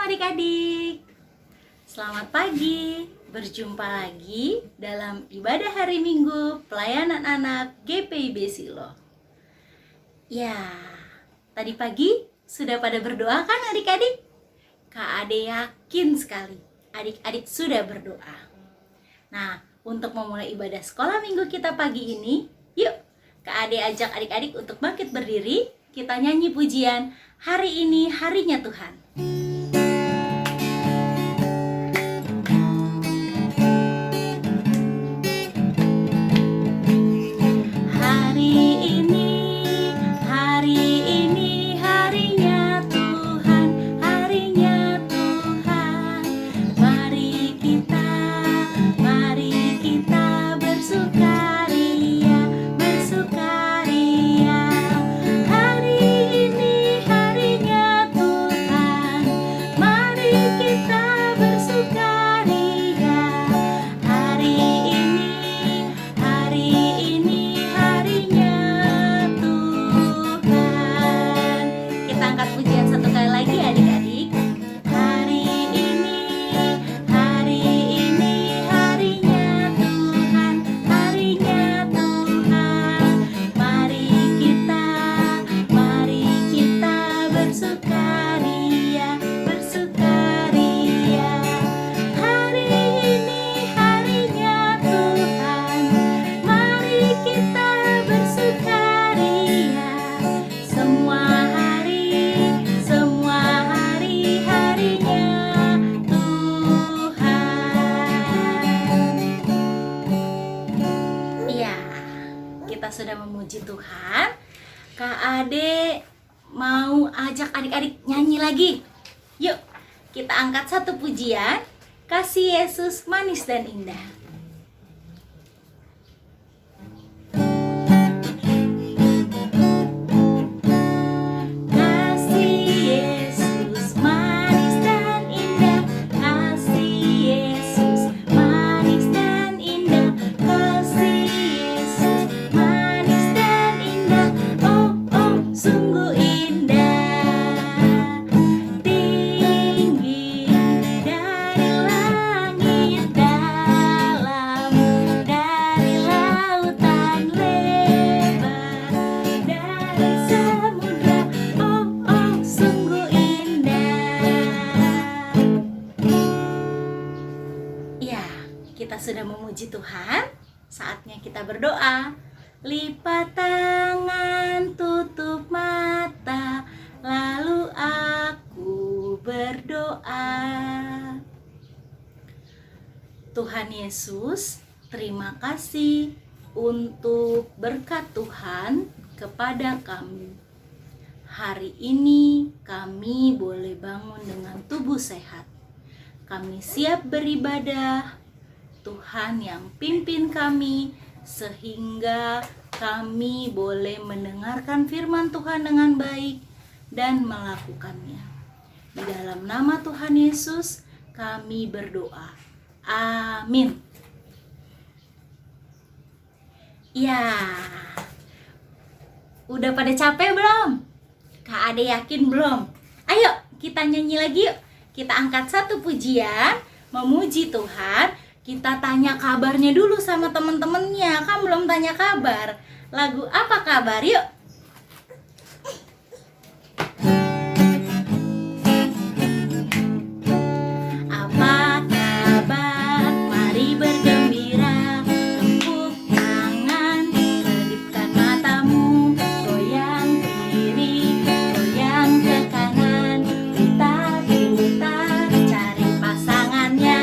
adik-adik. Selamat pagi. Berjumpa lagi dalam ibadah hari Minggu pelayanan anak GPIB Silo. Ya, tadi pagi sudah pada berdoa kan adik-adik? Kak Ade yakin sekali adik-adik sudah berdoa. Nah, untuk memulai ibadah sekolah minggu kita pagi ini, yuk Kak Ade ajak adik-adik untuk bangkit berdiri. Kita nyanyi pujian Hari Ini Harinya Tuhan. Kita sudah memuji Tuhan. Kak Ade mau ajak adik-adik nyanyi lagi. Yuk, kita angkat satu pujian, Kasih Yesus Manis dan Indah. Kita sudah memuji Tuhan, saatnya kita berdoa. Lipat tangan, tutup mata, lalu aku berdoa. Tuhan Yesus, terima kasih untuk berkat Tuhan kepada kami. Hari ini kami boleh bangun dengan tubuh sehat. Kami siap beribadah. Tuhan yang pimpin kami sehingga kami boleh mendengarkan firman Tuhan dengan baik dan melakukannya. Di dalam nama Tuhan Yesus kami berdoa. Amin. Ya, udah pada capek belum? Kak Ade yakin belum? Ayo kita nyanyi lagi yuk. Kita angkat satu pujian memuji Tuhan. Kita tanya kabarnya dulu sama teman-temannya. Kan belum tanya kabar. Lagu apa kabar? Yuk. Apa kabar? Mari bergembira. Tepuk tangan, kedipkan matamu. Goyang kiri, goyang ke kanan. Putar-putar, cari pasangannya.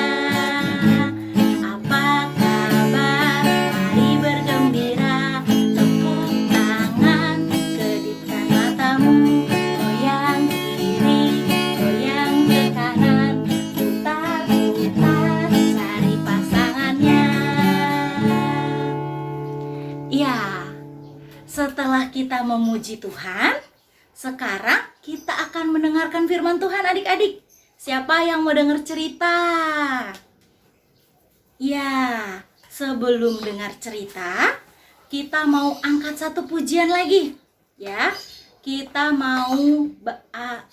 Setelah kita memuji Tuhan, sekarang kita akan mendengarkan firman Tuhan adik-adik. Siapa yang mau dengar cerita? Ya, sebelum dengar cerita, kita mau angkat satu pujian lagi. Ya, kita mau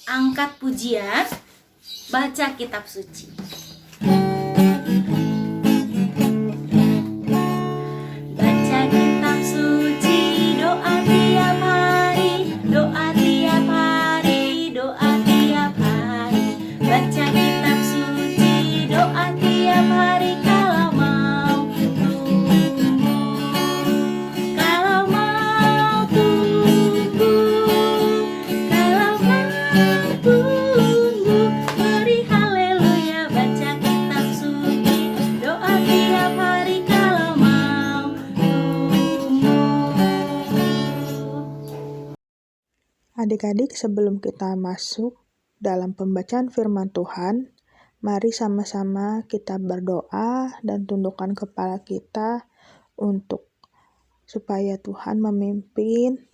angkat pujian baca kitab suci. Baca kitab suci, doa tiap hari, doa tiap hari, doa tiap hari. Baca kitab suci, doa tiap hari kalau mau tumbuh, kalau mau tumbuh, kalau mau tumbuh. Beri haleluya, baca kitab suci, doa tiap hari kalau mau tumbuh. Adik-adik, sebelum kita masuk dalam pembacaan firman Tuhan, mari sama-sama kita berdoa dan tundukkan kepala kita untuk supaya Tuhan memimpin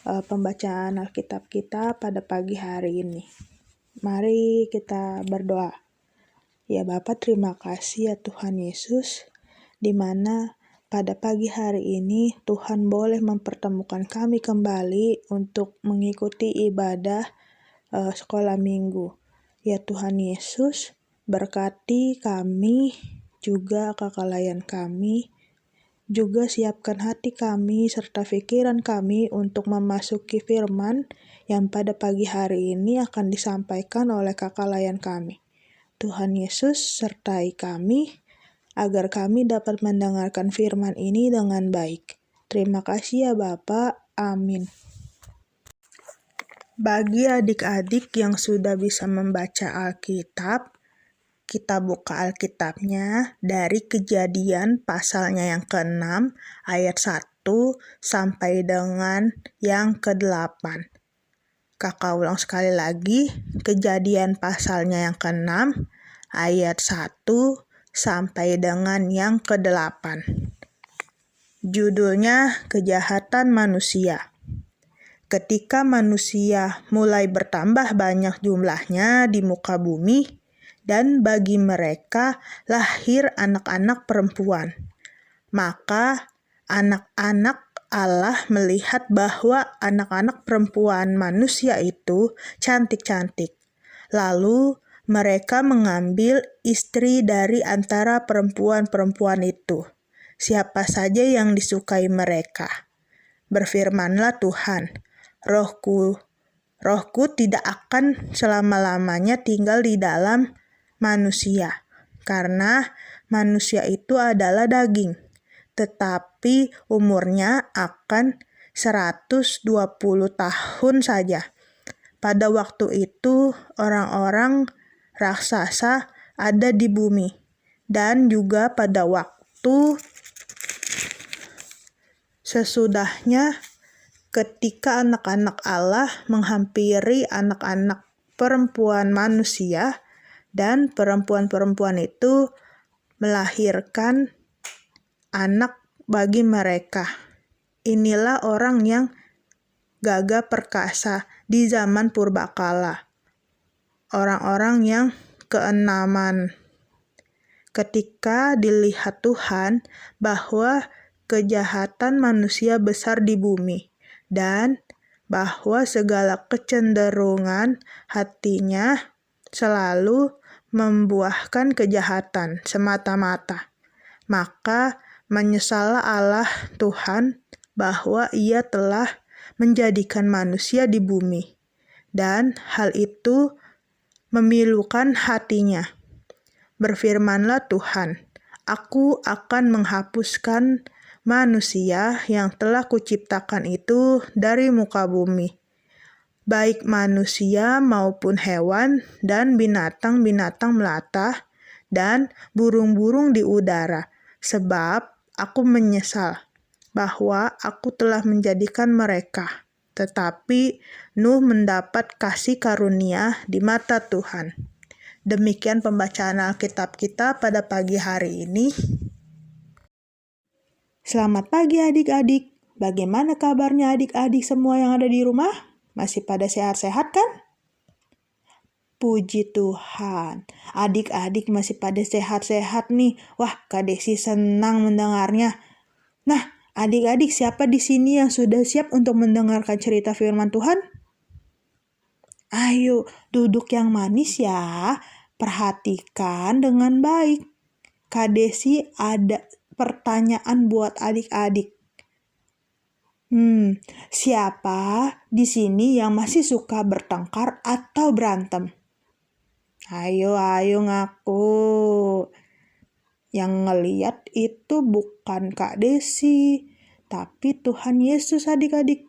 pembacaan Alkitab kita pada pagi hari ini. Mari kita berdoa. Ya Bapa, terima kasih ya Tuhan Yesus, di mana pada pagi hari ini Tuhan boleh mempertemukan kami kembali untuk mengikuti ibadah sekolah minggu. Ya Tuhan Yesus, berkati kami, juga kakak layan kami, juga siapkan hati kami serta pikiran kami untuk memasuki firman yang pada pagi hari ini akan disampaikan oleh kakak layan kami. Tuhan Yesus sertai kami, agar kami dapat mendengarkan firman ini dengan baik. Terima kasih ya Bapak. Amin. Bagi adik-adik yang sudah bisa membaca Alkitab, kita buka Alkitabnya dari Kejadian pasalnya yang ke-6, ayat 1 sampai dengan yang ke-8. Kakak ulang sekali lagi, Kejadian pasalnya yang ke-6, ayat 1 sampai dengan yang ke-8. Judulnya Kejahatan Manusia. Ketika manusia mulai bertambah banyak jumlahnya di muka bumi, dan bagi mereka lahir anak-anak perempuan, maka anak-anak Allah melihat bahwa anak-anak perempuan manusia itu cantik-cantik. Lalu mereka mengambil istri dari antara perempuan-perempuan itu, siapa saja yang disukai mereka. Berfirmanlah Tuhan, Rohku tidak akan selama-lamanya tinggal di dalam manusia, karena manusia itu adalah daging, tetapi umurnya akan 120 tahun saja. Pada waktu itu orang-orang raksasa ada di bumi, dan juga pada waktu sesudahnya ketika anak-anak Allah menghampiri anak-anak perempuan manusia, dan perempuan-perempuan itu melahirkan anak bagi mereka. Inilah orang yang gagah perkasa di zaman purbakala. Orang-orang yang keenaman. Ketika dilihat Tuhan bahwa kejahatan manusia besar di bumi, dan bahwa segala kecenderungan hatinya selalu membuahkan kejahatan semata-mata, maka menyesallah Allah Tuhan bahwa Ia telah menjadikan manusia di bumi, dan hal itu memilukan hatinya. Berfirmanlah Tuhan, Aku akan menghapuskan manusia yang telah kuciptakan itu dari muka bumi, baik manusia maupun hewan dan binatang-binatang melata dan burung-burung di udara, sebab aku menyesal bahwa aku telah menjadikan mereka. Tetapi Nuh mendapat kasih karunia di mata Tuhan. Demikian pembacaan Alkitab kita pada pagi hari ini. Selamat pagi adik-adik. Bagaimana kabarnya adik-adik semua yang ada di rumah? Masih pada sehat-sehat kan? Puji Tuhan. Adik-adik masih pada sehat-sehat nih. Wah, Kak Desi senang mendengarnya. Nah, adik-adik siapa di sini yang sudah siap untuk mendengarkan cerita firman Tuhan? Ayo, duduk yang manis ya. Perhatikan dengan baik. Kak Desi ada pertanyaan buat adik-adik. Siapa di sini yang masih suka bertengkar atau berantem? Ayo ngaku. Yang ngeliat itu bukan Kak Desi, tapi Tuhan Yesus adik-adik.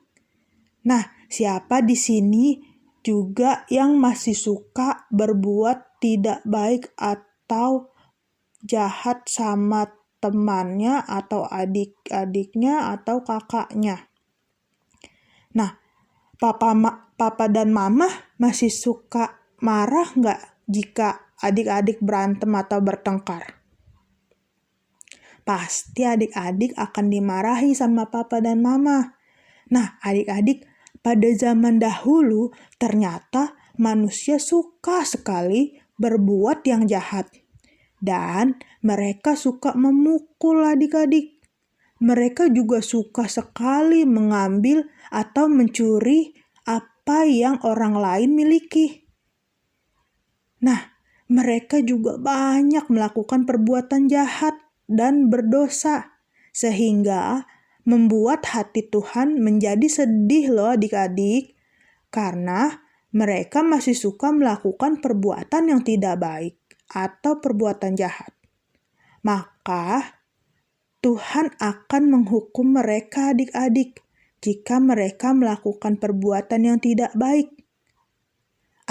Nah, siapa di sini juga yang masih suka berbuat tidak baik atau jahat sama temannya atau adik-adiknya atau kakaknya? Nah, papa dan mama masih suka marah nggak jika adik-adik berantem atau bertengkar? Pasti adik-adik akan dimarahi sama papa dan mama. Nah, adik-adik, pada zaman dahulu ternyata manusia suka sekali berbuat yang jahat. Dan mereka suka memukul adik-adik. Mereka juga suka sekali mengambil atau mencuri apa yang orang lain miliki. Nah, mereka juga banyak melakukan perbuatan jahat dan berdosa, sehingga membuat hati Tuhan menjadi sedih loh adik-adik, karena mereka masih suka melakukan perbuatan yang tidak baik atau perbuatan jahat. Maka Tuhan akan menghukum mereka adik-adik jika mereka melakukan perbuatan yang tidak baik.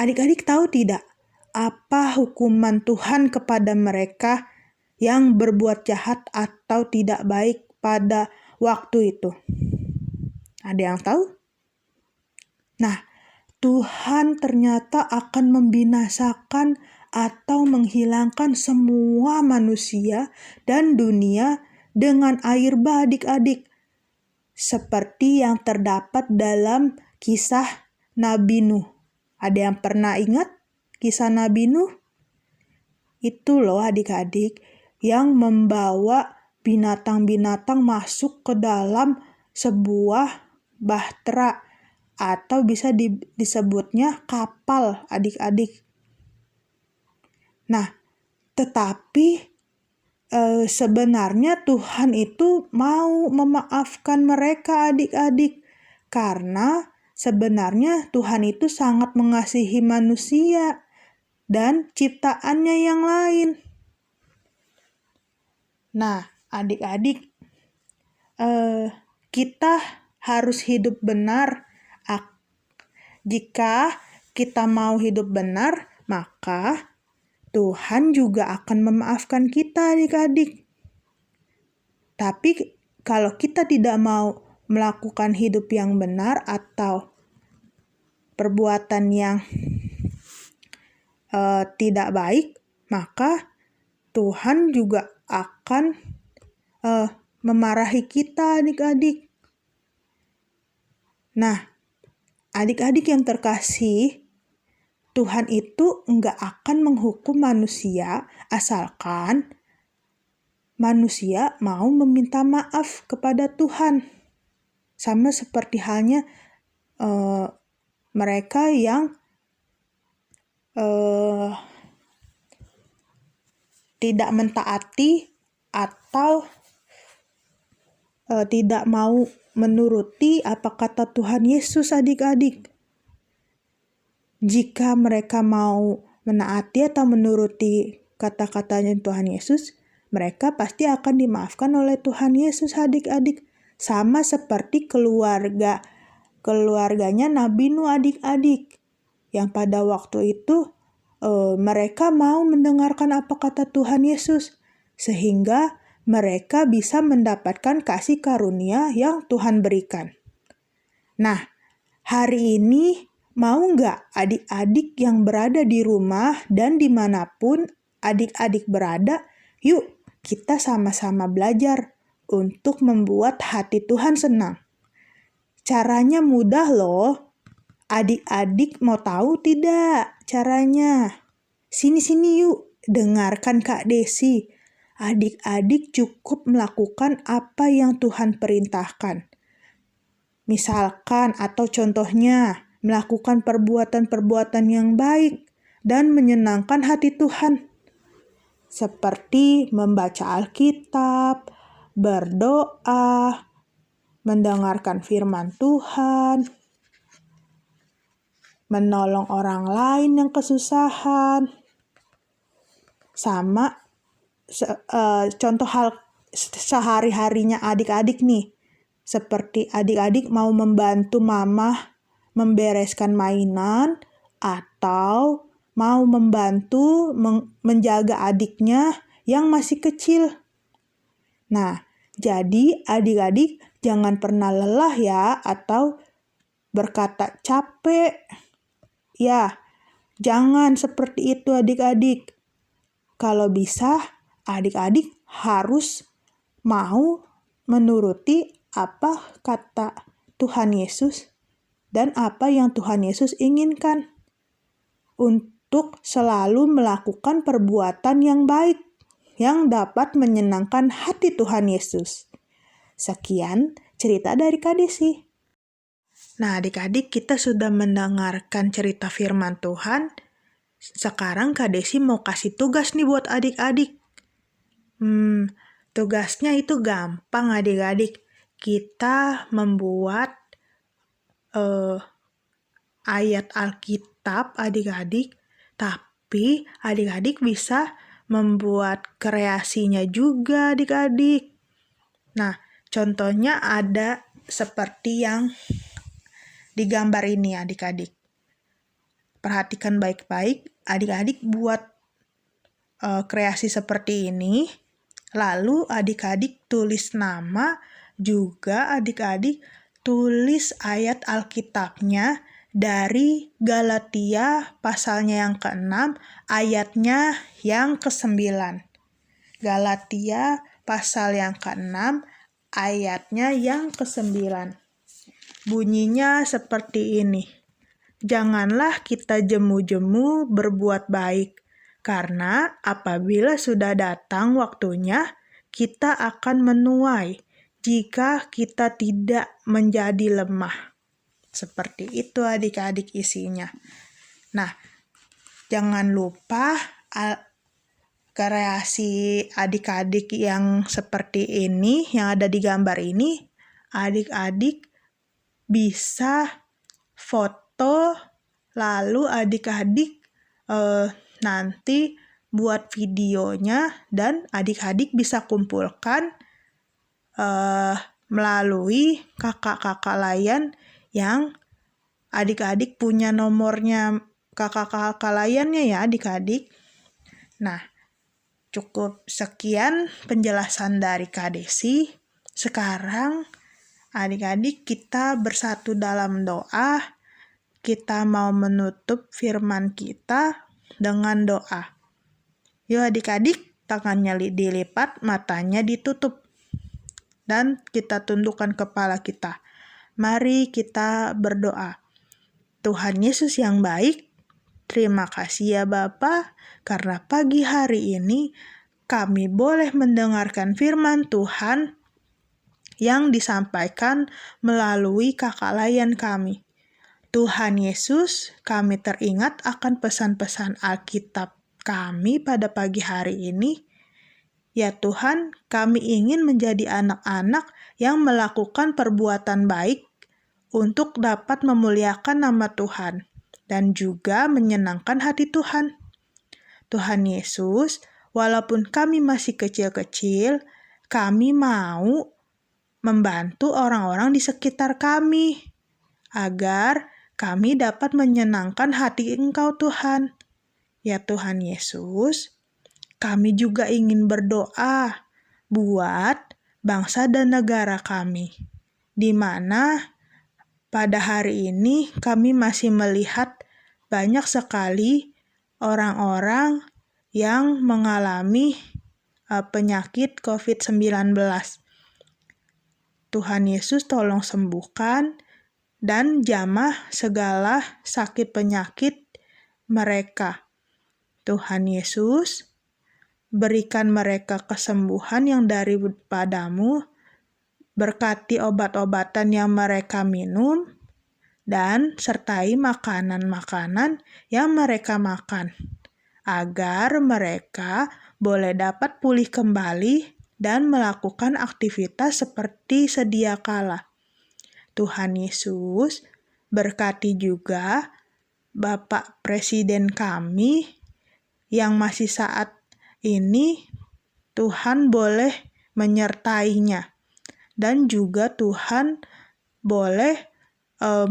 Adik-adik tahu tidak apa hukuman Tuhan kepada mereka yang berbuat jahat atau tidak baik pada waktu itu? Ada yang tahu? Nah, Tuhan ternyata akan membinasakan atau menghilangkan semua manusia dan dunia dengan air bah adik-adik. Seperti yang terdapat dalam kisah Nabi Nuh. Ada yang pernah ingat kisah Nabi Nuh? Itu loh adik-adik yang membawa binatang-binatang masuk ke dalam sebuah bahtera atau bisa disebutnya kapal adik-adik. Nah, tetapi sebenarnya Tuhan itu mau memaafkan mereka adik-adik, karena sebenarnya Tuhan itu sangat mengasihi manusia dan ciptaannya yang lain. Nah, adik-adik, kita harus hidup benar. Jika kita mau hidup benar, maka Tuhan juga akan memaafkan kita adik-adik. Tapi kalau kita tidak mau melakukan hidup yang benar atau perbuatan yang tidak baik, maka Tuhan juga akan memarahi kita adik-adik. Nah, adik-adik yang terkasih, Tuhan itu nggak akan menghukum manusia asalkan manusia mau meminta maaf kepada Tuhan. Sama seperti halnya mereka yang tidak mentaati atau tidak mau menuruti apa kata Tuhan Yesus adik-adik. Jika mereka mau menaati atau menuruti kata-katanya Tuhan Yesus, mereka pasti akan dimaafkan oleh Tuhan Yesus adik-adik. Sama seperti keluarganya Nabi Nuh adik-adik. Yang pada waktu itu mereka mau mendengarkan apa kata Tuhan Yesus. Sehingga mereka bisa mendapatkan kasih karunia yang Tuhan berikan. Nah, hari ini mau nggak adik-adik yang berada di rumah dan dimanapun adik-adik berada, yuk kita sama-sama belajar untuk membuat hati Tuhan senang. Caranya mudah loh. Adik-adik mau tahu tidak caranya? Sini-sini yuk, dengarkan Kak Desi. Adik-adik cukup melakukan apa yang Tuhan perintahkan. Misalkan atau contohnya, melakukan perbuatan-perbuatan yang baik dan menyenangkan hati Tuhan, seperti membaca Alkitab, berdoa, mendengarkan firman Tuhan, menolong orang lain yang kesusahan, sama contoh hal sehari-harinya adik-adik nih, seperti adik-adik mau membantu mama membereskan mainan atau mau membantu menjaga adiknya yang masih kecil. Nah, jadi adik-adik jangan pernah lelah ya atau berkata capek. Ya, jangan seperti itu adik-adik. Kalau bisa, adik-adik harus mau menuruti apa kata Tuhan Yesus dan apa yang Tuhan Yesus inginkan untuk selalu melakukan perbuatan yang baik yang dapat menyenangkan hati Tuhan Yesus. Sekian cerita dari Kak Desi. Nah, adik-adik, kita sudah mendengarkan cerita firman Tuhan. Sekarang Kak Desi mau kasih tugas nih buat adik-adik. Tugasnya itu gampang adik-adik. Kita membuat ayat Alkitab adik-adik, tapi adik-adik bisa membuat kreasinya juga adik-adik. Nah, contohnya ada seperti yang digambar ini adik-adik. Perhatikan baik-baik, adik-adik buat kreasi seperti ini, lalu adik-adik tulis nama, juga adik-adik tulis ayat Alkitabnya dari Galatia pasalnya yang ke-6, ayatnya yang ke-9. Galatia pasal yang ke-6, ayatnya yang ke-9. Bunyinya seperti ini. Janganlah kita jemu-jemu berbuat baik, karena apabila sudah datang waktunya, kita akan menuai jika kita tidak menjadi lemah. Seperti itu adik-adik isinya. Nah, jangan lupa kreasi adik-adik yang seperti ini, yang ada di gambar ini, adik-adik bisa foto, lalu adik-adik nanti buat videonya dan adik-adik bisa kumpulkan melalui kakak-kakak layan yang adik-adik punya nomornya kakak-kakak layannya ya adik-adik. Nah, cukup sekian penjelasan dari Kak Desi. Sekarang adik-adik kita bersatu dalam doa. Kita mau menutup firman kita dengan doa. Yuk adik-adik, tangannya dilipat, matanya ditutup. Dan kita tundukkan kepala kita. Mari kita berdoa. Tuhan Yesus yang baik, terima kasih ya Bapa, karena pagi hari ini kami boleh mendengarkan firman Tuhan yang disampaikan melalui kakak layan kami. Tuhan Yesus, kami teringat akan pesan-pesan Alkitab kami pada pagi hari ini. Ya Tuhan, kami ingin menjadi anak-anak yang melakukan perbuatan baik untuk dapat memuliakan nama Tuhan dan juga menyenangkan hati Tuhan. Tuhan Yesus, walaupun kami masih kecil-kecil, kami mau membantu orang-orang di sekitar kami agar kami dapat menyenangkan hati Engkau Tuhan. Ya Tuhan Yesus, kami juga ingin berdoa buat bangsa dan negara kami, di mana pada hari ini kami masih melihat banyak sekali orang-orang yang mengalami penyakit COVID-19. Tuhan Yesus tolong sembuhkan dan jamah segala sakit penyakit mereka. Tuhan Yesus, berikan mereka kesembuhan yang daripadamu, berkati obat-obatan yang mereka minum, dan sertai makanan-makanan yang mereka makan, agar mereka boleh dapat pulih kembali dan melakukan aktivitas seperti sedia kala. Tuhan Yesus berkati juga Bapak Presiden kami yang masih saat ini Tuhan boleh menyertainya, dan juga Tuhan boleh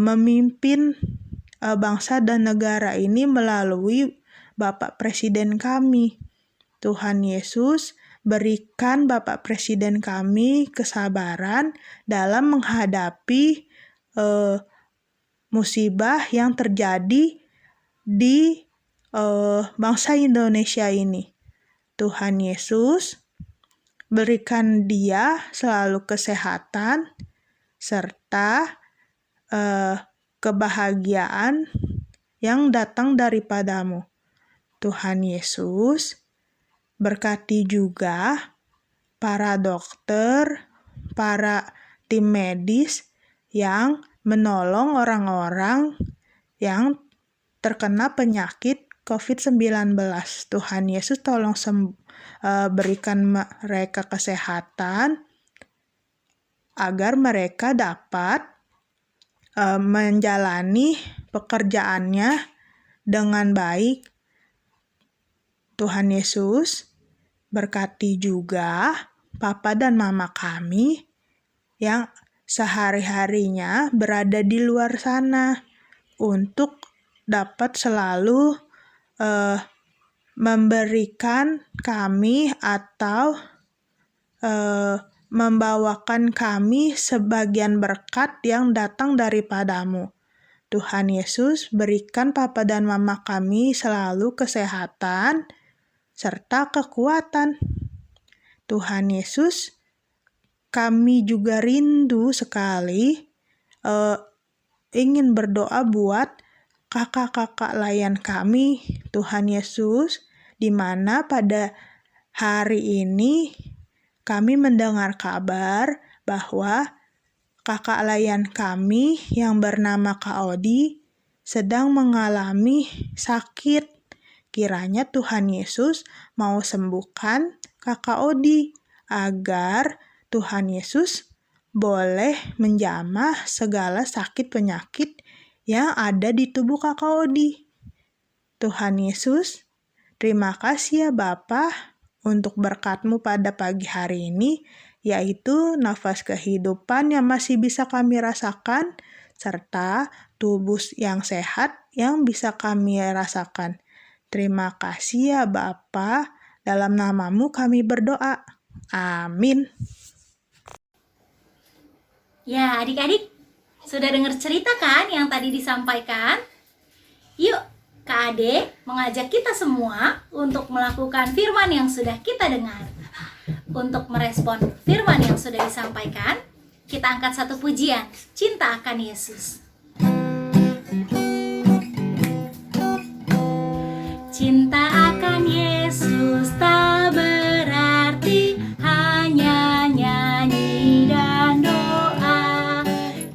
memimpin bangsa dan negara ini melalui Bapak Presiden kami. Tuhan Yesus berikan Bapak Presiden kami kesabaran dalam menghadapi musibah yang terjadi di bangsa Indonesia ini. Tuhan Yesus berikan dia selalu kesehatan serta kebahagiaan yang datang daripadamu. Tuhan Yesus berkati juga para dokter, para tim medis yang menolong orang-orang yang terkena penyakit COVID-19. Tuhan Yesus tolong berikan mereka kesehatan agar mereka dapat menjalani pekerjaannya dengan baik. Tuhan Yesus berkati juga Papa dan Mama kami yang sehari-harinya berada di luar sana untuk dapat selalu memberikan kami atau membawakan kami sebagian berkat yang datang daripadamu. Tuhan Yesus berikan Papa dan Mama kami selalu kesehatan serta kekuatan. Tuhan Yesus, kami juga rindu sekali ingin berdoa buat kakak-kakak layan kami, Tuhan Yesus, di mana pada hari ini kami mendengar kabar bahwa kakak layan kami yang bernama Kak Odi sedang mengalami sakit. Kiranya Tuhan Yesus mau sembuhkan Kakak Odi agar Tuhan Yesus boleh menjamah segala sakit penyakit yang ada di tubuh Kakak Odi. Tuhan Yesus, terima kasih ya Bapa untuk berkat-Mu pada pagi hari ini, yaitu nafas kehidupan yang masih bisa kami rasakan, serta tubuh yang sehat yang bisa kami rasakan. Terima kasih ya Bapa, dalam nama-Mu kami berdoa. Amin. Ya, adik-adik, sudah dengar cerita kan yang tadi disampaikan? Yuk, Kak Ade mengajak kita semua untuk melakukan firman yang sudah kita dengar. Untuk merespon firman yang sudah disampaikan, kita angkat satu pujian, Cinta Akan Yesus. Cinta akan Yesus tak berarti hanya nyanyi dan doa.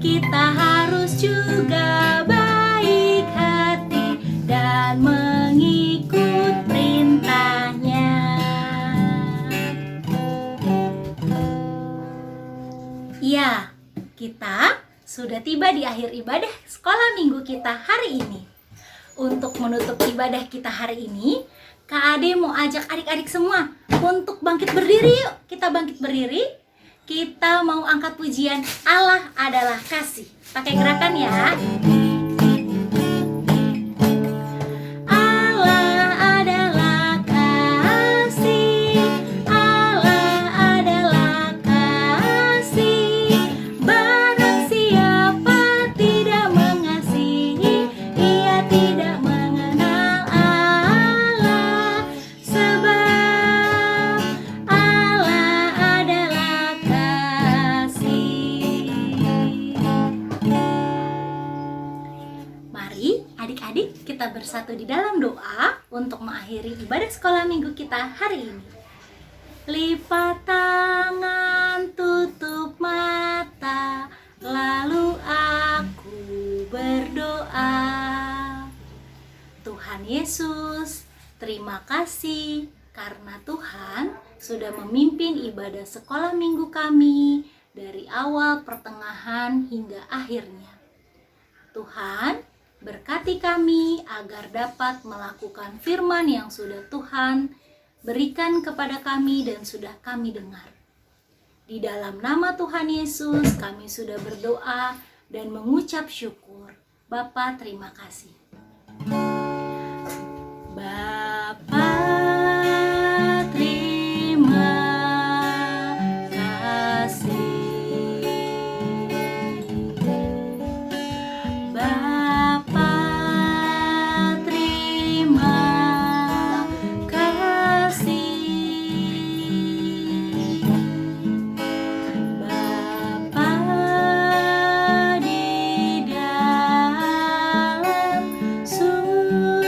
Kita harus juga baik hati dan mengikut perintahnya. Ya, kita sudah tiba di akhir ibadah sekolah minggu kita hari ini. Untuk menutup ibadah kita hari ini, Kak Ade mau ajak adik-adik semua untuk bangkit berdiri. Yuk, kita bangkit berdiri. Kita mau angkat pujian Allah adalah kasih. Pakai gerakan ya. Allah adalah kasih. Allah adalah kasih. Barang siapa tidak mengasihi, ia tidak mengenal Allah. Sebab Allah adalah kasih. Mari adik-adik kita bersatu di dalam doa untuk mengakhiri ibadah sekolah minggu kita hari ini. Lipat tangan, tutup mata, lalu aku Tuhan Yesus. Terima kasih karena Tuhan sudah memimpin ibadah sekolah minggu kami dari awal, pertengahan, hingga akhirnya. Tuhan, berkati kami agar dapat melakukan firman yang sudah Tuhan berikan kepada kami dan sudah kami dengar. Di dalam nama Tuhan Yesus kami sudah berdoa dan mengucap syukur. Bapa, terima kasih. Bapa, terima kasih. Bapa, terima kasih. Bapa di dalam surga,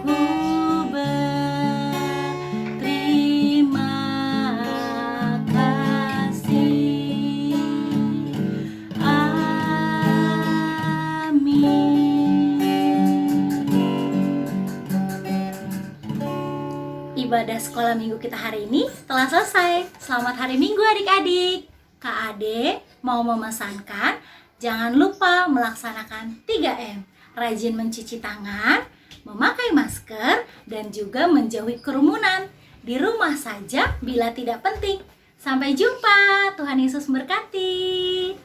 ku berterima kasih. Ibadah sekolah minggu kita hari ini telah selesai. Selamat hari Minggu adik-adik. Kak Ade mau memesankan, jangan lupa melaksanakan 3M. Rajin mencuci tangan, memakai masker, dan juga menjauhi kerumunan. Di rumah saja bila tidak penting. Sampai jumpa. Tuhan Yesus memberkati.